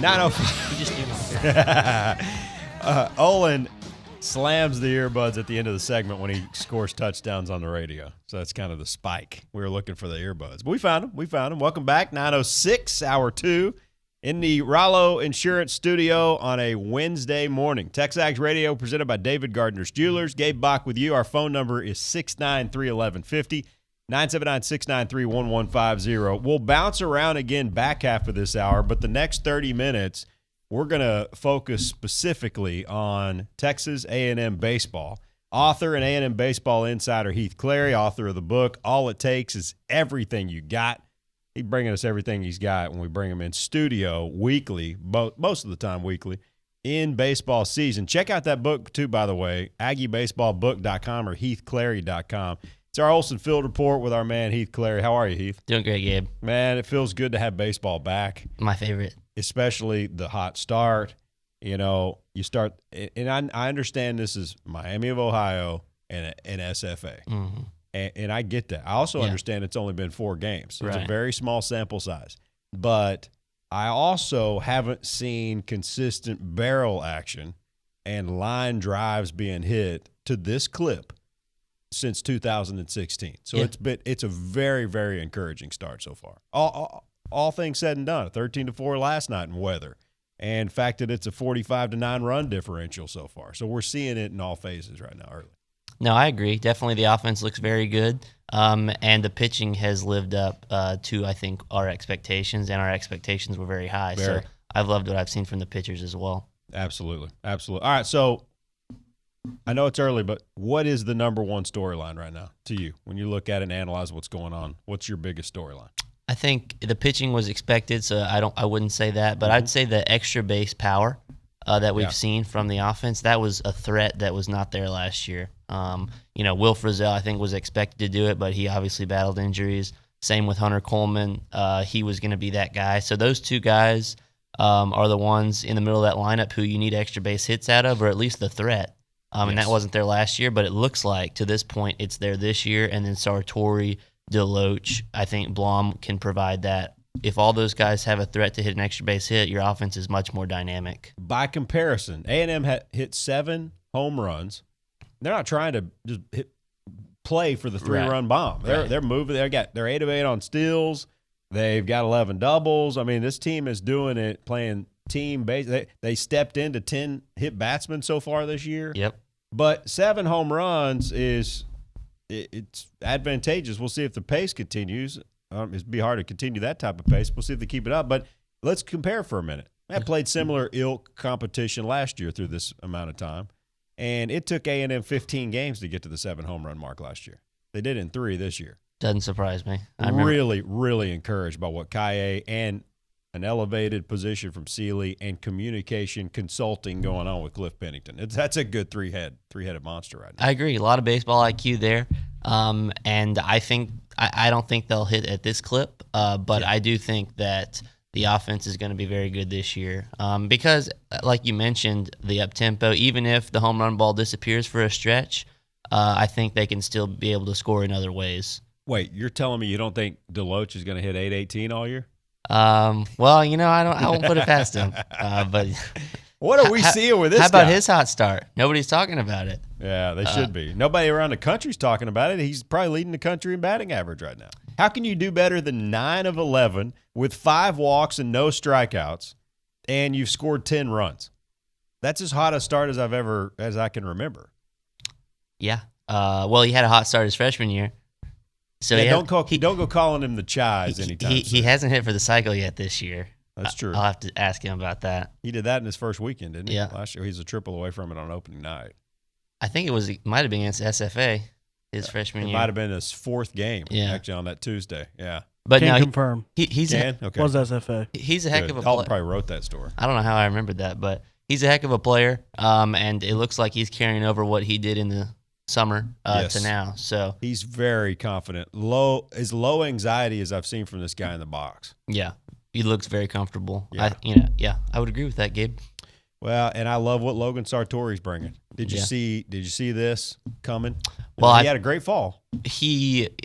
9:05. You just do not. Olin slams the earbuds at the end of the segment when he scores touchdowns on the radio. So that's kind of the spike. We were looking for the earbuds. But we found them. Welcome back. 9:06, hour 2, in the Rollo Insurance Studio on a Wednesday morning. TexAgs Radio presented by David Gardner's Jewelers. Gabe Bock with you. Our phone number is 693-1150. 979-693-1150. We'll bounce around again back half of this hour, but the next 30 minutes, we're going to focus specifically on Texas A&M baseball. Author and A&M baseball insider Heath Clary, author of the book, All It Takes is Everything You Got. He's bringing us everything he's got when we bring him in studio weekly, most of the time weekly, in baseball season. Check out that book, too, by the way, AggieBaseballBook.com or HeathClary.com. It's our Olsen Field Report with our man Heath Clary. How are you, Heath? Doing great, Gabe. Man, it feels good to have baseball back. My favorite. Especially the hot start. You know, you start – and I understand this is Miami of Ohio and SFA. Mm-hmm. And I get that. I also understand it's only been 4 games. So It's a very small sample size. But I also haven't seen consistent barrel action and line drives being hit to this clip since 2016. So it's a very, very encouraging start so far. All things said and done, 13-4 last night in weather. And the fact that it's a 45-9 run differential so far. So we're seeing it in all phases right now early. No, I agree. Definitely the offense looks very good. And the pitching has lived up to, I think, our expectations. And our expectations were very high. So I've loved what I've seen from the pitchers as well. Absolutely. All right, so I know it's early, but what is the number one storyline right now to you when you look at it and analyze what's going on? What's your biggest storyline? I think the pitching was expected, so I wouldn't say that, but I'd say the extra base power that we've seen from the offense, that was a threat that was not there last year. Will Frizzell, I think, was expected to do it, but he obviously battled injuries. Same with Hunter Coleman. He was going to be that guy. So those two guys are the ones in the middle of that lineup who you need extra base hits out of, or at least the threat. And that wasn't there last year, but it looks like to this point it's there this year. And then Sartori, DeLoach, I think Blom can provide that. If all those guys have a threat to hit an extra base hit, your offense is much more dynamic. By comparison, A&M hit 7 home runs. They're not trying to just play for the 3-run bomb. They're moving. They're 8 of 8 on steals. They've got 11 doubles. I mean, this team is doing it, playing team base. They stepped into 10 hit batsmen so far this year. Yep. But 7 home runs it's advantageous. We'll see if the pace continues. It'd be hard to continue that type of pace. We'll see if they keep it up. But let's compare for a minute. They played similar ilk competition last year through this amount of time, and it took A&M 15 games to get to the 7 home run mark last year. They did it in 3 this year. Doesn't surprise me. I'm really, really encouraged by what Kaye and an elevated position from Sealy and communication consulting going on with Cliff Pennington. That's a good three-headed monster right now. I agree. A lot of baseball IQ there. And I don't think they'll hit at this clip, but I do think that the offense is going to be very good this year because, like you mentioned, the up-tempo, even if the home run ball disappears for a stretch, I think they can still be able to score in other ways. Wait, you're telling me you don't think DeLoach is going to hit 818 all year? Well, I won't put it past him. But what are we seeing with this guy? How about his hot start? Nobody's talking about it. Yeah, they should be. Nobody around the country's talking about it. He's probably leading the country in batting average right now. How can you do better than 9 of 11 with 5 walks and no strikeouts, and you've scored 10 runs? That's as hot a start as I can remember. Yeah. Well, he had a hot start his freshman year. So don't go calling him the Chies anytime soon. He hasn't hit for the cycle yet this year. That's true. I'll have to ask him about that. He did that in his first weekend, didn't he? Yeah. Last year, he's a triple away from it on opening night. I think it might have been against SFA his freshman year. It might have been his 4th game, actually, on that Tuesday. Yeah. But Can't now confirm. He's okay. Was SFA. He's a heck of a Dalton player. probably wrote that story. I don't know how I remembered that, but he's a heck of a player, and it looks like he's carrying over what he did in the summer to now. So he's very confident. As low anxiety as I've seen from this guy in the box. Yeah, he looks very comfortable. Yeah. I would agree with that, Gabe. Well, and I love what Logan Sartori's bringing. Did you see this coming? Well, he had a great fall.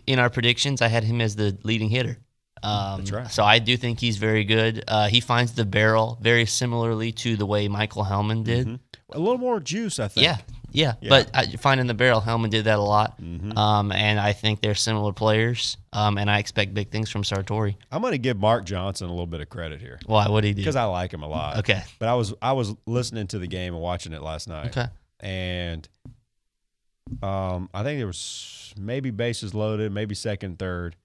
In our predictions, I had him as the leading hitter. That's right. So I do think he's very good. He finds the barrel very similarly to the way Michael Hellman did. Mm-hmm. A little more juice, I think. Yeah. But finding the barrel, Hellman did that a lot. Mm-hmm. And I think they're similar players. And I expect big things from Sartori. I'm going to give Mark Johnson a little bit of credit here. Why? What did he do? Because I like him a lot. Okay. But I was listening to the game and watching it last night. Okay. And I think there was maybe bases loaded, maybe second, third,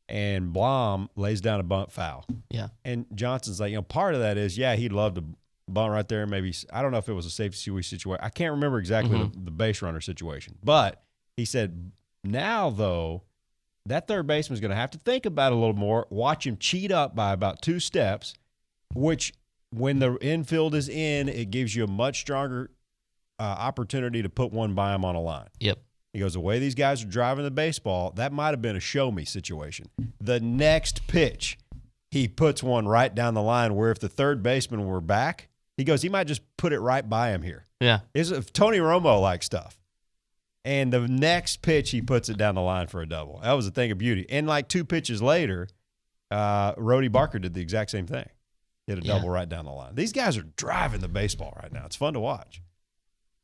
and Blom lays down a bunt foul. Yeah. And Johnson's like, part of that is, he'd love to bunt right there. Maybe, I don't know if it was a safety situation. I can't remember exactly the base runner situation. But he said, now, though, that third baseman's going to have to think about it a little more, watch him cheat up by about 2 steps, which when the infield is in, it gives you a much stronger opportunity to put one by him on a line. Yep. He goes, the way these guys are driving the baseball, that might have been a show-me situation. The next pitch, he puts one right down the line where if the third baseman were back, he goes, he might just put it right by him here. Yeah. It's Tony Romo-like stuff. And the next pitch, he puts it down the line for a double. That was a thing of beauty. And like 2 pitches later, Rhodey Barker did the exact same thing. Hit a double right down the line. These guys are driving the baseball right now. It's fun to watch.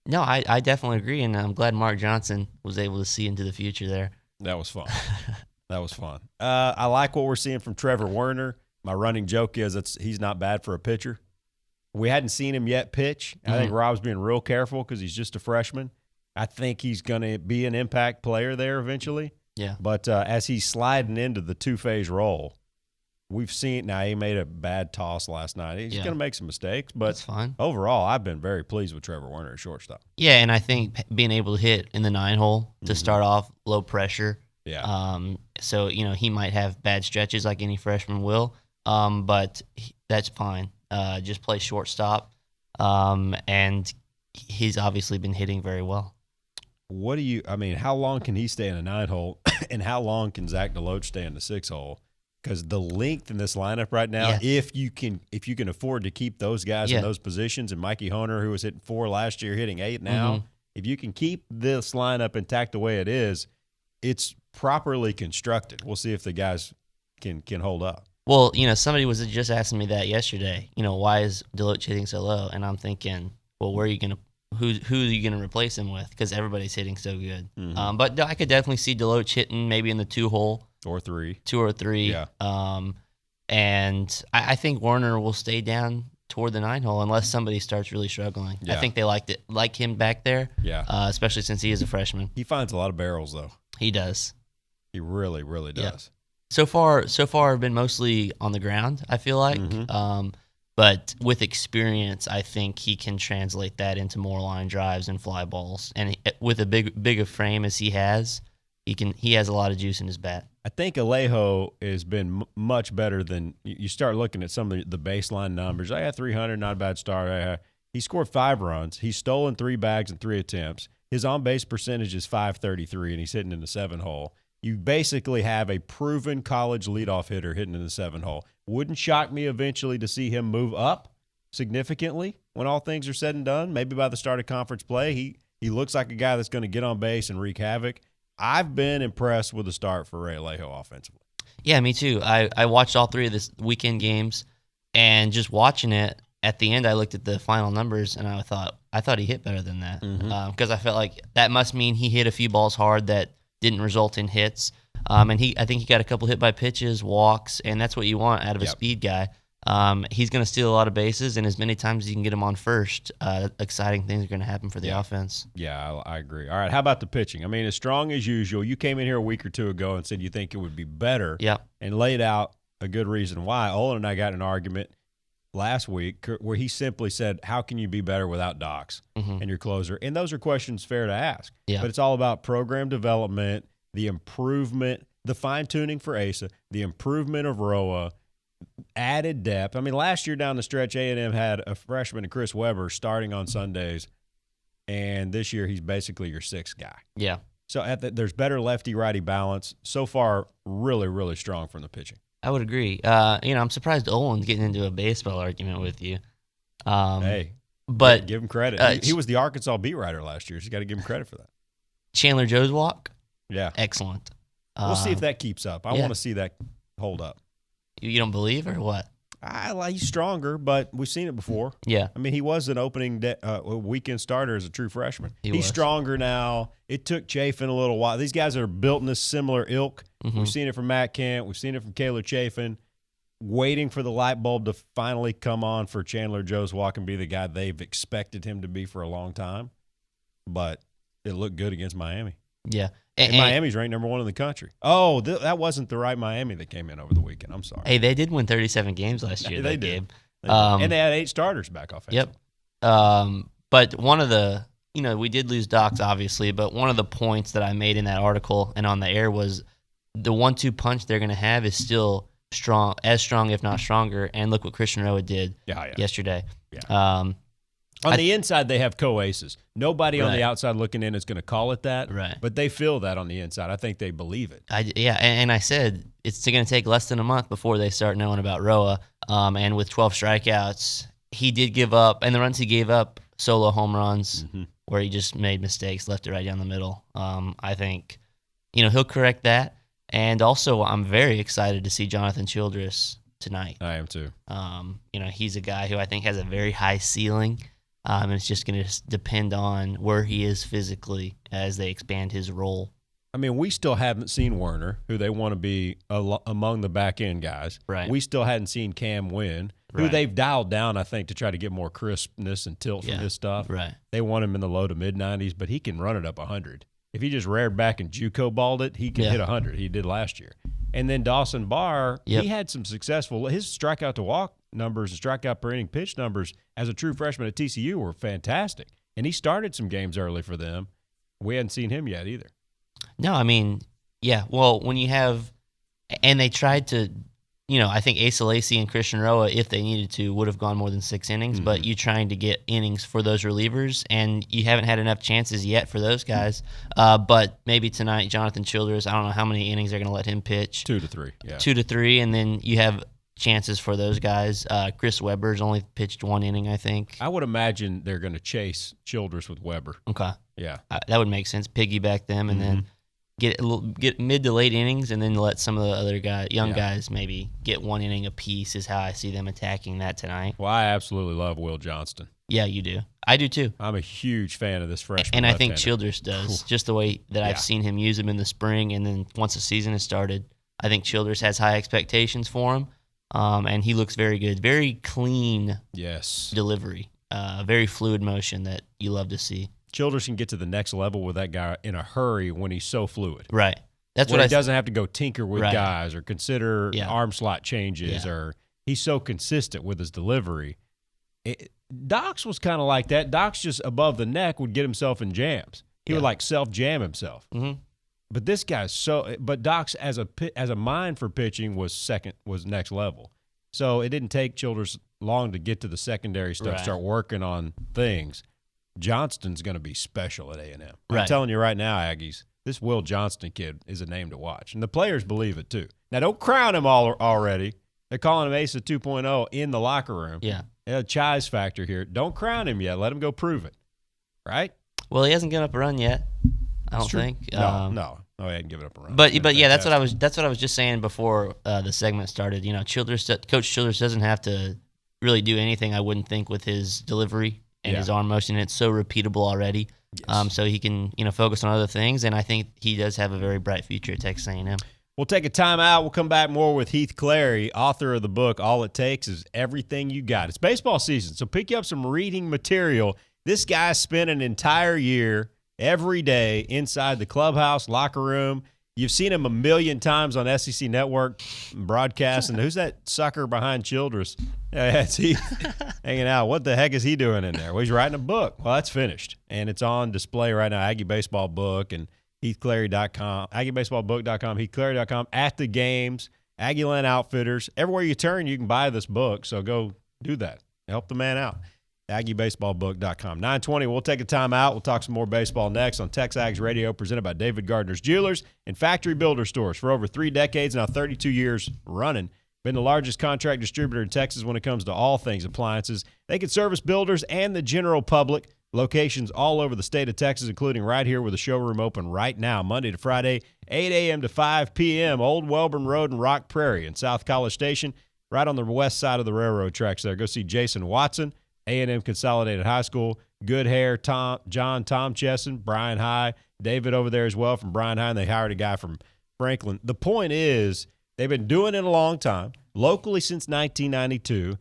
No, I definitely agree, and I'm glad Mark Johnson was able to see into the future there. That was fun. That was fun. I like what we're seeing from Trevor Werner. My running joke is he's not bad for a pitcher. We hadn't seen him yet pitch. I think Rob's being real careful because he's just a freshman. I think he's going to be an impact player there eventually. Yeah. But as he's sliding into the 2-phase role, we've seen now he made a bad toss last night. He's going to make some mistakes, but that's fine. Overall, I've been very pleased with Trevor Werner at shortstop. Yeah, and I think being able to hit in the 9-hole to start off low pressure. Yeah. So he might have bad stretches like any freshman will, but that's fine. Just play shortstop, and he's obviously been hitting very well. How long can he stay in a 9-hole, and how long can Zach DeLoach stay in the 6-hole? Because the length in this lineup right now, if you can afford to keep those guys in those positions, and Mikey Honer, who was hitting 4 last year, hitting 8 now, if you can keep this lineup intact the way it is, it's properly constructed. We'll see if the guys can hold up. Well, somebody was just asking me that yesterday. Why is DeLoach hitting so low? And I'm thinking, well, who are you going to replace him with? Because everybody's hitting so good. But I could definitely see DeLoach hitting maybe in the 2-hole. Or 3. 2 or 3. Yeah. And I think Werner will stay down toward the 9-hole unless somebody starts really struggling. Yeah. I think they like him back there. Yeah. Especially since he is a freshman. He finds a lot of barrels, though. He does. He really, really does. Yeah. So far, I've been mosely on the ground, I feel like. But with experience, I think he can translate that into more line drives and fly balls. And with a big a frame as he has, he has a lot of juice in his bat. I think Alejo has been much better than you start looking at some of the baseline numbers. I got 300, not a bad start. He scored 5 runs. He's stolen 3 bags in 3 attempts. His on-base percentage is .533, and he's hitting in the 7-hole. You basically have a proven college leadoff hitter hitting in the 7-hole. Wouldn't shock me eventually to see him move up significantly when all things are said and done. Maybe by the start of conference play, he looks like a guy that's going to get on base and wreak havoc. I've been impressed with the start for Ray Alejo offensively. Yeah, me too. I watched all 3 of this weekend games, and just watching it, at the end I looked at the final numbers, and I thought he hit better than that. Because I felt like that must mean he hit a few balls hard that didn't result in hits. And I think he got a couple hit by pitches, walks, and that's what you want out of a speed guy. He's going to steal a lot of bases, and as many times as you can get him on first, exciting things are going to happen for the offense. Yeah, I agree. All right, how about the pitching? I mean, as strong as usual. You came in here a week or 2 ago and said you think it would be better and laid out a good reason why. Olin and I got in an argument last week where he simply said, how can you be better without Dox and your closer? And those are questions fair to ask. Yeah. But it's all about program development, the improvement, the fine-tuning for Asa, the improvement of Roa, added depth. I mean, last year down the stretch, A&M had a freshman and Chris Webber starting on Sundays, and this year he's basically your 6th guy. Yeah. So there's better lefty-righty balance. So far, really, really strong from the pitching. I would agree. I'm surprised Olin's getting into a baseball argument with you. But give him credit. He was the Arkansas beat writer last year, so you got to give him credit for that. Chandler Joe's walk? Yeah. Excellent. We'll see if that keeps up. I want to see that hold up. You don't believe or what? He's stronger, but we've seen it before. Yeah. I mean, he was an opening weekend starter as a true freshman. He's stronger now. It took Chafin a little while. These guys are built in this similar ilk. Mm-hmm. We've seen it from Matt Kent. We've seen it from Caleb Chafin. Waiting for the light bulb to finally come on for Chandler Jones-Walk and be the guy they've expected him to be for a long time. But it looked good against Miami. Yeah. And Miami's ranked number 1 in the country. Oh, that wasn't the right Miami that came in over the weekend. I'm sorry. Hey, they did win 37 games last year. They did. Gabe. And they had 8 starters back offensively. Yep. But one of the, we did lose Docs, obviously, but one of the points that I made in that article and on the air was the 1-2 punch they're going to have is still strong, if not stronger. And look what Christian Roa did yesterday. Yeah. On the inside, they have co-aces. Nobody on the outside looking in is going to call it that, but they feel that on the inside. I think they believe it. And I said it's going to take less than a month before they start knowing about Roa. And with 12 strikeouts, he did give up, and the runs he gave up, solo home runs, where he just made mistakes, left it right down the middle. I think, he'll correct that. And also, I'm very excited to see Jonathan Childress tonight. I am too. He's a guy who I think has a very high ceiling. And it's just going to depend on where he is physically as they expand his role. I mean, we still haven't seen Werner, who they want to be among the back-end guys. Right. We still hadn't seen Cam Wynn, who they've dialed down, I think, to try to get more crispness and tilt from his stuff. Right. They want him in the low to mid-90s, but he can run it up 100. If he just reared back and JUCO balled it, he can hit 100. He did last year. And then Dawson Barr, he had some successful – his strikeout to walk numbers and strikeout per inning pitch numbers as a true freshman at TCU were fantastic. And he started some games early for them. We hadn't seen him yet either. No, I mean, well, when you have – and they tried to – I think Asa Lacy and Christian Roa, if they needed to, would have gone more than 6 innings, but you trying to get innings for those relievers, and you haven't had enough chances yet for those guys. But maybe tonight, Jonathan Childress, I don't know how many innings they're going to let him pitch. 2 to 3, yeah. 2 to 3, and then you have chances for those guys. Chris Webber's only pitched 1 inning, I think. I would imagine they're going to chase Childress with Webber. Okay. Yeah. That would make sense. Piggyback them, and then get mid to late innings, and then let some of the other young guys maybe get 1 inning apiece is how I see them attacking that tonight. Well, I absolutely love Will Johnston. Yeah, you do. I do too. I'm a huge fan of this freshman. And I think Childress does, just the way that I've seen him use him in the spring, and then once the season has started, I think Childress has high expectations for him, and he looks very good. Very clean delivery, very fluid motion that you love to see. Childress can get to the next level with that guy in a hurry when he's so fluid. Right. That's what he doesn't have to go tinker with guys or consider Yeah. arm slot changes, or he's so consistent with his delivery. Docs was kind of like that. Docs just above the neck would get himself in jams. He would like self-jam himself. Mm-hmm. But this guy's but Docs as a mind for pitching was next level. So it didn't take Childress long to get to the secondary stuff, start working on things. Johnston's going to be special at A&M. I'm telling you right now, Aggies, this Will Johnston kid is a name to watch. And the players believe it too. Now, don't crown him already. They're calling him Asa 2.0 in the locker room. Yeah. A Chai's factor here. Don't crown him yet. Let him go prove it. Right? Well, he hasn't given up a run yet. I don't think. No, he hadn't given up a run. But yeah, that's what I was just saying before the segment started. You know, Coach Childress doesn't have to really do anything, I wouldn't think, with his delivery and his arm motion. It's so repeatable already. Yes. So he can focus on other things, and I think he does have a very bright future at Texas A&M. We'll take a time out. We'll come back more with Heath Clary, author of the book, All It Takes Is Everything You Got. It's baseball season, so pick you up some reading material. This guy spent an entire year every day inside the clubhouse, locker room. You've seen him a million times on SEC Network broadcast. And who's that sucker behind Childress? It's Heath hanging out. What the heck is he doing in there? Well, he's writing a book. Well, that's finished. And it's on display right now, Aggie Baseball book and HeathClary.com, AggieBaseballBook.com, HeathClary.com, at the games, Aggieland Outfitters. Everywhere you turn, you can buy this book. So go do that. Help the man out. AggieBaseballBook.com. 9:20, we'll take a time out. We'll talk some more baseball next on TexAgs Radio, presented by David Gardner's Jewelers and Factory Builder Stores. For over 3 decades, now 32 years running. Been the largest contract distributor in Texas when it comes to all things appliances. They can service builders and the general public. Locations all over the state of Texas, including right here with a showroom open right now, Monday to Friday, 8 a.m. to 5 p.m., Old Welborn Road in Rock Prairie in South College Station, right on the west side of the railroad tracks there. Go see Jason Watson, A&M Consolidated High School, Good Hair, Tom Chesson, Brian High, David over there as well from Brian High, and they hired a guy from Franklin. The point is they've been doing it a long time, locally since 1992.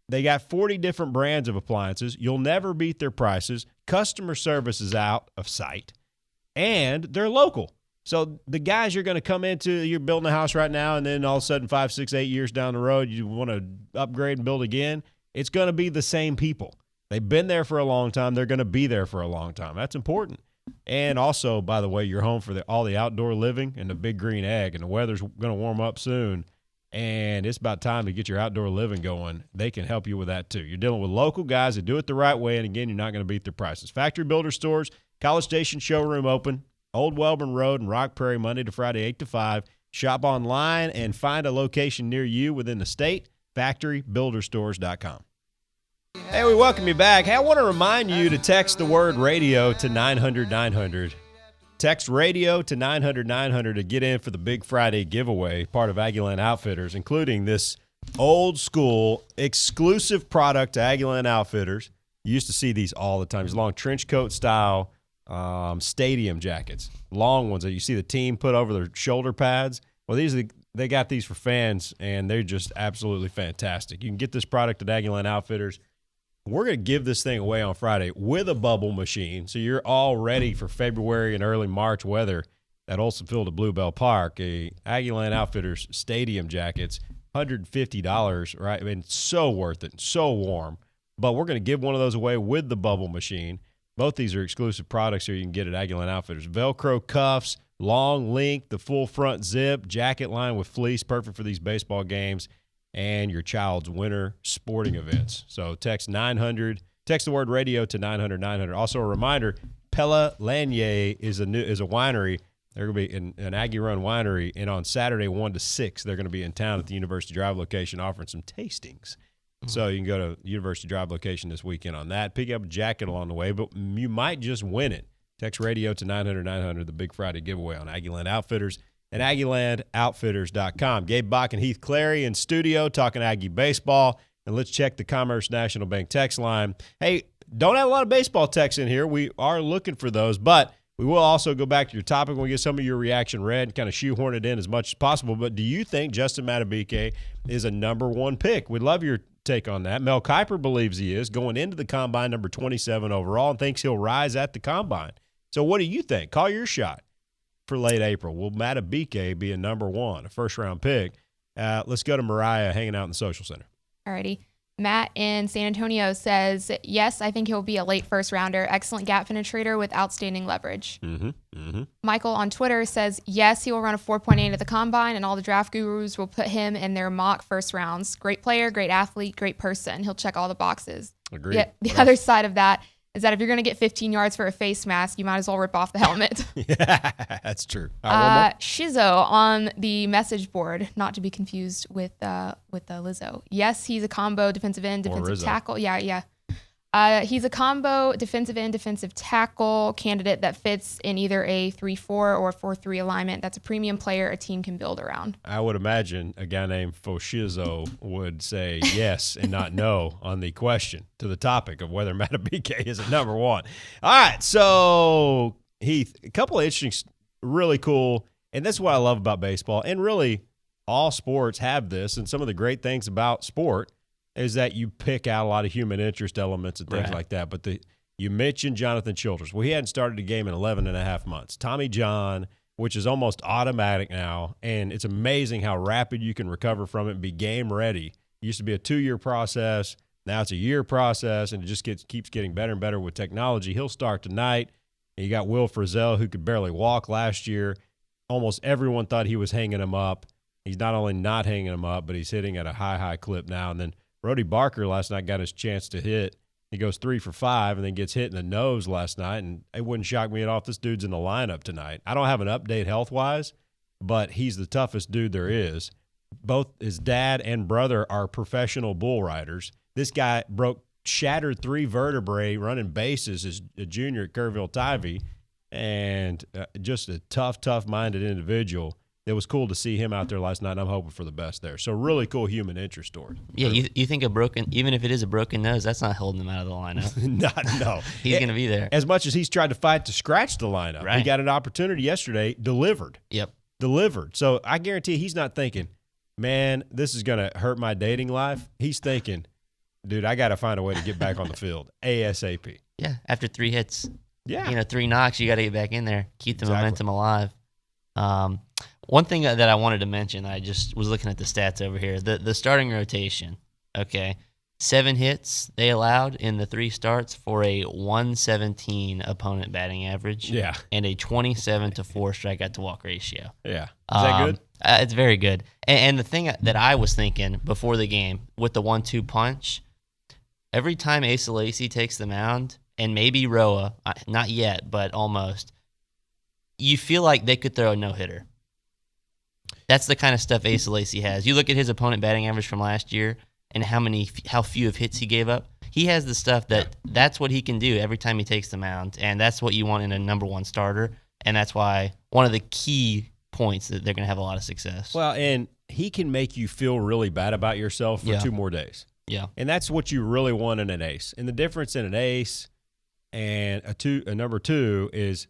They got 40 different brands of appliances. You'll never beat their prices. Customer service is out of sight, and they're local. So the guys you're going to come into, you're building a house right now, and then all of a sudden 5, 6, 8 years down the road, you want to upgrade and build again, it's going to be the same people. They've been there for a long time. They're going to be there for a long time. That's important. And also, by the way, you're home for all the outdoor living and the big green egg, and the weather's going to warm up soon, and it's about time to get your outdoor living going. They can help you with that too. You're dealing with local guys that do it the right way, and again, you're not going to beat their prices. Factory Builder Stores, College Station showroom open, Old Welborn Road in Rock Prairie, Monday to Friday, 8 to 5. Shop online and find a location near you within the state, factorybuilderstores.com. Hey, we welcome you back. Hey, I want to remind you to text the word radio to 900-900. Text radio to 900-900 to get in for the Big Friday giveaway, part of Aggieland Outfitters, including this old school exclusive product to Aggieland Outfitters. You used to see these all the time. These long trench coat style stadium jackets, long ones that you see the team put over their shoulder pads. Well, they got these for fans, and they're just absolutely fantastic. You can get this product at Aggieland Outfitters. We're going to give this thing away on Friday with a bubble machine, so you're all ready for February and early March weather at Olson Field at Bluebell Park. A Aggieland Outfitters stadium jackets, $150, right? I mean, so worth it, so warm. But we're going to give one of those away with the bubble machine. Both these are exclusive products here you can get at Aggieland Outfitters. Velcro cuffs, long length, the full front zip, jacket line with fleece, perfect for these baseball games and your child's winter sporting events. So text the word radio to 900-900. Also a reminder, Pella Lanier is a winery. They're going to be in an Aggie Run winery, and on Saturday 1 to 6, they're going to be in town at the University Drive location offering some tastings. So you can go to University Drive location this weekend on that. Pick up a jacket along the way, but you might just win it. Text radio to 900-900, the Big Friday giveaway on Aggieland Outfitters at AggielandOutfitters.com. Gabe Bock and Heath Clary in studio talking Aggie baseball. And let's check the Commerce National Bank text line. Hey, don't have a lot of baseball texts in here. We are looking for those, but we will also go back to your topic when we get some of your reaction read and kind of shoehorn it in as much as possible. But do you think Justin Matabike is a number one pick? We'd love your take on that. Mel Kiper believes he is, going into the combine number 27 overall, and thinks he'll rise at the combine. So what do you think? Call your shot for late April. Will Matabike be a number one, a first-round pick? Let's go to Mariah hanging out in the social center. Alrighty. Matt in San Antonio says, yes, I think he'll be a late first-rounder. Excellent gap penetrator with outstanding leverage. Michael on Twitter says, yes, he will run a 4.8 at the combine, and all the draft gurus will put him in their mock first rounds. Great player, great athlete, great person. He'll check all the boxes. Agreed. Yeah, the other side of that is that if you're going to get 15 yards for a face mask, you might as well rip off the helmet. Yeah, that's true. Shizzo on the message board, not to be confused with Lizzo. Yes, he's a combo defensive end, defensive tackle. Yeah. He's a combo defensive end, defensive tackle candidate that fits in either a 3-4 or a 4-3 alignment. That's a premium player a team can build around. I would imagine a guy named Foshizo would say yes and not no on the question to the topic of whether Matabike is a number one. All right, so Heath, a couple of interesting, really cool, and that's what I love about baseball, and really all sports have this, and some of the great things about sport is that you pick out a lot of human interest elements and things like that. But you mentioned Jonathan Childress. Well, he hadn't started a game in 11 and a half months. Tommy John, which is almost automatic now, and it's amazing how rapid you can recover from it and be game ready. It used to be a 2-year process. Now it's a year process, and it just keeps getting better and better with technology. He'll start tonight. And you got Will Frizzell, who could barely walk last year. Almost everyone thought he was hanging him up. He's not only not hanging him up, but he's hitting at a high clip now. And then Brody Barker last night got his chance to hit. He goes 3 for 5 and then gets hit in the nose last night. And it wouldn't shock me at all if this dude's in the lineup tonight. I don't have an update health-wise, but he's the toughest dude there is. Both his dad and brother are professional bull riders. This guy shattered 3 vertebrae running bases as a junior at Kerrville Tivy. and just a tough-minded individual. It was cool to see him out there last night, and I'm hoping for the best there. So really cool human interest story. Yeah, you think even if it is a broken nose, that's not holding him out of the lineup. No. He's going to be there. As much as he's tried to fight to scratch the lineup, right. He got an opportunity yesterday, delivered. Yep. Delivered. So I guarantee he's not thinking, man, this is going to hurt my dating life. He's thinking, dude, I got to find a way to get back on the field ASAP. Yeah, after 3 hits, yeah, 3 knocks, you got to get back in there, keep the momentum alive. One thing that I wanted to mention, I just was looking at the stats over here. The starting rotation, okay, 7 hits they allowed in the 3 starts for a 117 opponent batting average. Yeah. And a 27-4 strikeout to walk ratio. Yeah. Is that good? It's very good. And the thing that I was thinking before the game with the 1-2 punch, every time Asa Lacy takes the mound, and maybe Roa, not yet, but almost, you feel like they could throw a no-hitter. That's the kind of stuff Asa Lacy has. You look at his opponent batting average from last year and how few of hits he gave up. He has the stuff that's what he can do every time he takes the mound, and that's what you want in a number 1 starter, and that's why one of the key points that they're going to have a lot of success. Well, and he can make you feel really bad about yourself for 2 more days. Yeah. And that's what you really want in an ace. And the difference in an ace and a number 2 is,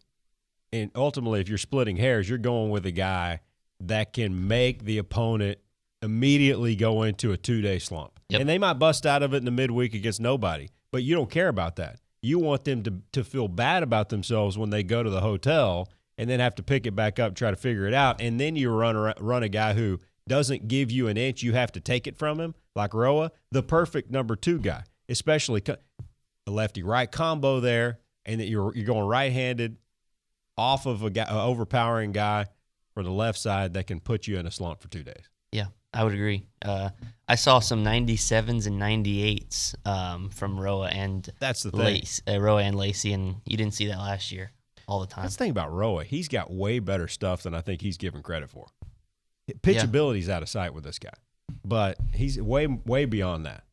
and ultimately if you're splitting hairs, you're going with a guy that can make the opponent immediately go into a 2-day slump. Yep. And they might bust out of it in the midweek against nobody, but you don't care about that. You want them to feel bad about themselves when they go to the hotel and then have to pick it back up, try to figure it out, and then you run a guy who doesn't give you an inch, you have to take it from him, like Roa, the perfect number 2 guy, especially the lefty-right combo there, and that you're going right-handed off of an overpowering guy for the left side that can put you in a slump for 2 days. Yeah, I would agree. I saw some 97s and 98s from Roa and that's the thing. Roa and Lacy, and you didn't see that last year all the time. That's the thing about Roa. He's got way better stuff than I think he's given credit for. Pitchability's out of sight with this guy, but he's way beyond that.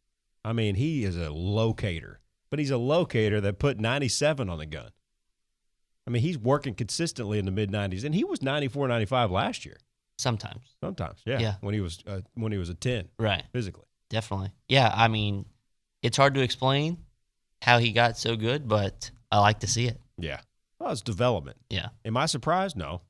I mean, he is a locator, but he's a locator that put 97 on the gun. I mean, he's working consistently in the mid-90s, and he was 94, 95 last year. Sometimes, yeah. When he was a 10, right? Physically, definitely. Yeah, I mean, it's hard to explain how he got so good, but I like to see it. Yeah, well, it's development. Yeah. Am I surprised? No.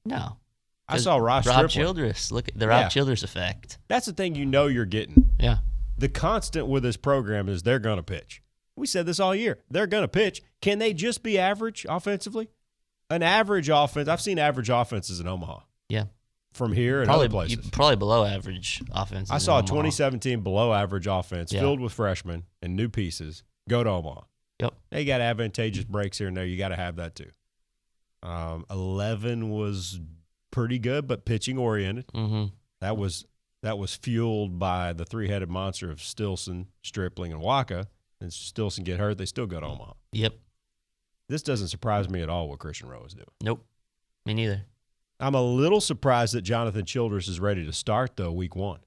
I saw Rob Childress. Look at the Rob Childress effect. That's the thing you're getting. Yeah. The constant with this program is they're going to pitch. We said this all year. They're going to pitch. Can they just be average offensively? An average offense. I've seen average offenses in Omaha. Yeah. From here and other places. Probably below average offenses. I saw a 2017 below average offense filled with freshmen and new pieces go to Omaha. Yep. They got advantageous breaks here and there. You got to have that too. 11 was pretty good, but pitching oriented. Mm-hmm. That was fueled by the 3-headed monster of Stilson, Stripling, and Waka. And Stilson get hurt, they still go to Omaha. Yep. This doesn't surprise me at all what Christian Rowe is doing. Nope. Me neither. I'm a little surprised that Jonathan Childress is ready to start, though, week 1.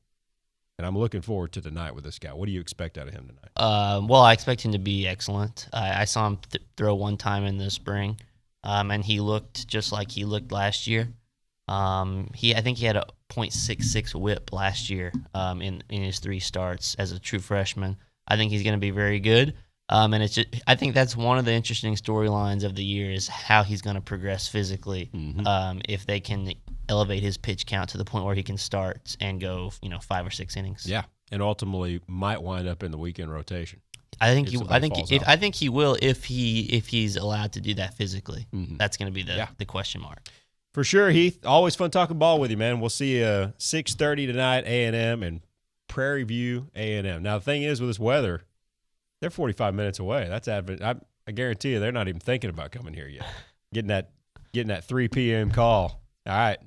And I'm looking forward to tonight with this guy. What do you expect out of him tonight? Well, I expect him to be excellent. I saw him throw one time in the spring, and he looked just like he looked last year. I think he had a .66 whip last year in his 3 starts as a true freshman. I think he's going to be very good. And I think that's one of the interesting storylines of the year is how he's going to progress physically. Mm-hmm. If they can elevate his pitch count to the point where he can start and go, 5 or 6 innings. Yeah, and ultimately might wind up in the weekend rotation. I think he will if he's allowed to do that physically. Mm-hmm. That's going to be the question mark. For sure, Heath. Always fun talking ball with you, man. We'll see you 6:30 tonight, A&M and Prairie View A&M. Now the thing is with this weather, they're 45 minutes away. That's advent. I guarantee you, they're not even thinking about coming here yet. Getting that 3 p.m. call. All right,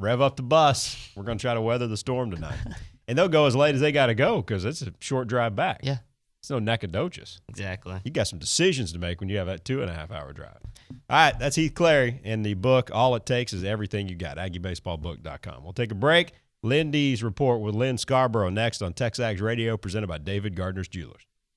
rev up the bus. We're going to try to weather the storm tonight. And they'll go as late as they got to go because it's a short drive back. Yeah. It's no Nacogdoches. Exactly. You got some decisions to make when you have that 2.5-hour drive. All right, that's Heath Clary and the book. All it takes is everything you got. AggieBaseballBook.com. We'll take a break. Lindy's report with Lynn Scarborough next on TexAgs Radio, presented by David Gardner's Jewelers.